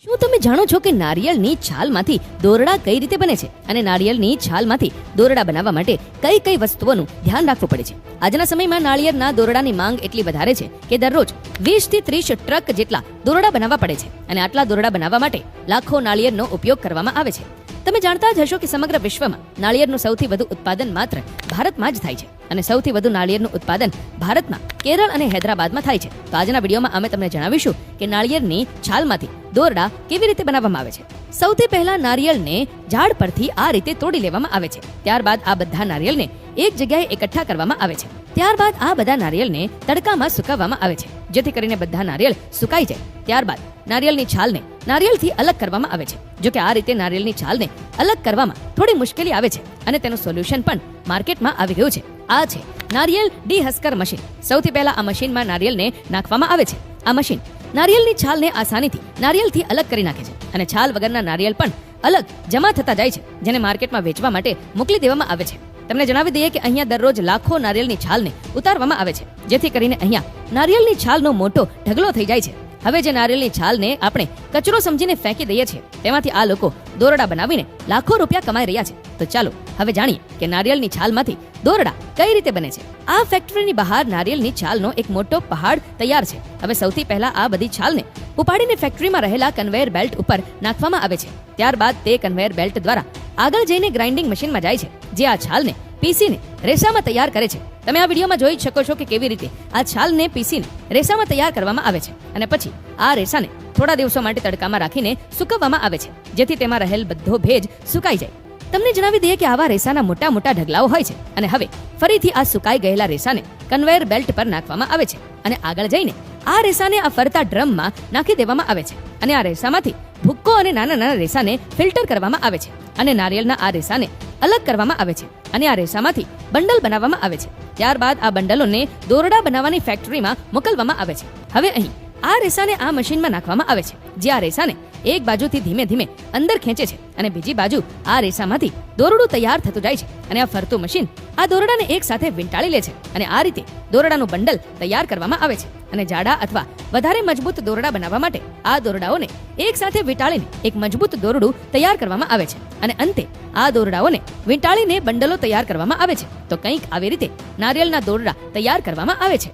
શું તમે જાણો છો કે નારિયેળની છાલમાંથી દોરડા કઈ રીતે બને છે અને નારિયેળની છાલમાંથી દોરડા બનાવવા માટે કઈ કઈ વસ્તુઓનું ધ્યાન રાખવું પડે છે? આજના સમયમાં નાળિયેરના દોરડાની માંગ એટલી વધારે છે કે દરરોજ 20 થી 30 ટ્રક જેટલા દોરડા બનાવવા પડે છે અને આટલા દોરડા બનાવવા માટે લાખો નાળિયેરનો ઉપયોગ કરવામાં આવે છે. તમે જાણતા જ હશો કે સમગ્ર વિશ્વમાં નાળિયેરનું સૌથી વધુ ઉત્પાદન માત્ર ભારતમાં જ થાય છે અને સૌથી વધુ નાળિયેરનું ઉત્પાદન ભારતમાં કેરળ અને હૈદરાબાદમાં થાય છે. તો આજના વિડીયોમાં અમે તમને જણાવીશું કે નાળિયેરની છાલમાંથી દોરડા કેવી રીતે બનાવવામાં આવે છે. સૌથી પહેલા નારિયેળને ઝાડ પરથી આ રીતે તોડી લેવામાં આવે છે. ત્યારબાદ આ બધા નારિયેળને એક જગ્યાએ એકઠા કરવામાં આવે છે. ત્યારબાદ આ બધા નારિયેળને તડકામાં સુકાવવામાં આવે છે જેથી કરીને બધા નારિયેળ સુકાઈ જાય. ત્યારબાદ નારિયેળની છાલને નારિયેળથી અલગ કરવામાં આવે છે. જો કે આ રીતે નારિયેળની છાલને અલગ કરવામાં થોડી મુશ્કેલી આવે છે અને તેનું સોલ્યુશન પણ માર્કેટમાં આવી ગયું છે. આ છે નારિયેળ ડીહસ્કર મશીન. સૌથી પહેલા આ મશીનમાં નારિયેળને નાખવામાં આવે છે. આ મશીન નારિયેળની છાલને આસાનીથી નારિયેળથી અલગ કરી નાખે છે અને છાલ વગરના નારિયેળ પણ અલગ જમા થતા જાય છે, જેને માર્કેટમાં વેચવા માટે મોકલી દેવામાં આવે છે. તમને જણાવી દઈએ કે અહીંયા દરરોજ લાખો નારિયેળની છાલને ઉતારવામાં આવે છે જેથી કરીને અહીંયા નારિયેળની છાલનો મોટો ઢગલો થઈ જાય છે. હવે જે નારિયેળની છાલને આપણે કચરો સમજીને ફેંકી દઈએ છીએ તેમાંથી આ લોકો દોરડા બનાવીને લાખો રૂપિયા કમાઈ રહ્યા છે. તો ચાલો હવે જાણીએ કે નારિયેળની છાલમાંથી દોરડા કઈ રીતે બને છે. આ ફેક્ટરીની બહાર નારિયેળની છાલનો એક મોટો પહાડ તૈયાર છે. હવે સૌથી પહેલા આ બધી છાલને ઉપાડીને ફેક્ટરીમાં રહેલા કન્વેયર બેલ્ટ ઉપર નાખવામાં આવે છે. ત્યારબાદ તે કન્વેયર બેલ્ટ દ્વારા આગળ જઈને ગ્રાઇન્ડિંગ મશીનમાં જાય છે, જે આ છાલને પીસીને રેસામાં તૈયાર કરે છે. તમે આ વિડીયોમાં જોઈ શકો છો કે કેવી રીતે આ છાલને પીસીને રેસામાં તૈયાર કરવામાં આવે છે અને પછી આ રેસાને થોડા દિવસો માટે તડકામાં રાખીને સૂકવવામાં આવે છે જેથી તેમાં રહેલ બધો ભેજ સુકાઈ જાય. તમને જણાવી દઈએ કે આવા રેસાના મોટા મોટા ઢગલાઓ હોય છે અને હવે ફરીથી આ સુકાઈ ગયેલા રેસાને કન્વેયર બેલ્ટ પર નાખવામાં આવે છે અને આગળ જઈને આ રેસાને આ ફરતા ડ્રમમાં નાખી દેવામાં આવે છે અને આ રેસામાંથી ભૂક્કો અને નાના નાના રેસાને ફિલ્ટર કરવામાં આવે છે અને નારિયેળના આ રેસાને અલગ કરવામાં આવે છે અને આ રેસામાંથી બંડલ બનાવવામાં આવે છે. ત્યારબાદ આ બંડલોને દોરડા બનાવવાની ફેક્ટરીમાં મોકલવામાં આવે છે. હવે અહીં આ રેસાને આ મશીનમાં નાખવામાં આવે છે, જે આ રેસાને એક બાજુથી ધીમે ધીમે અંદર ખેંચે છે અને બીજી બાજુ આ રેસામાંથી દોરડું તૈયાર થતું જાય છે અને આ ફરતું મશીન આ દોરડાને એક સાથે વીંટાળી લે છે અને આ રીતે દોરડાનું બંડલ તૈયાર કરવામાં આવે છે. અને જાડા અથવા વધારે મજબૂત દોરડા બનાવવા માટે આ દોરડાઓને એક સાથે વીંટાળીને એક મજબૂત દોરડું તૈયાર કરવામાં આવે છે અને અંતે આ દોરડાઓને વીંટાળીને બંડલો તૈયાર કરવામાં આવે છે. તો કંઈક આવી રીતે નારિયેળના દોરડા તૈયાર કરવામાં આવે છે.